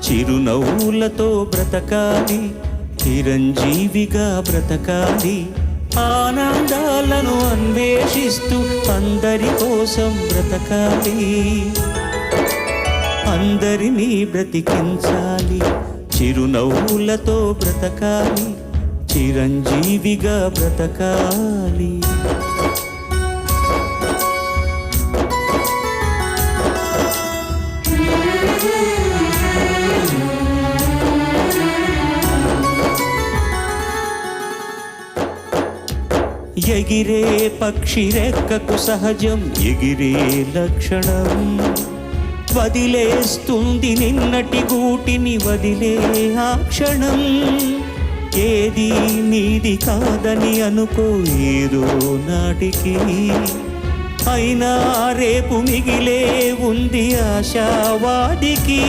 చిరునవ్వులతో బ్రతకాలి, చిరంజీవిగా బ్రతకాలి, ఆనందాలను అన్వేషిస్తూ అందరి కోసం బ్రతకాలి, అందరినీ బ్రతికించాలి, చిరునవ్వులతో బ్రతకాలి, చిరంజీవిగా బ్రతకాలి. ఎగిరే పక్షి రెక్కకు సహజం ఎగిరే లక్షణం, వదిలేస్తుంది నిన్నటి గూటిని వదిలే ఆ క్షణం. ఏది నీది కాదని అనుకో ఏదో నాటికి, అయినా రేపు మిగిలే ఉంది ఆశావాదికి.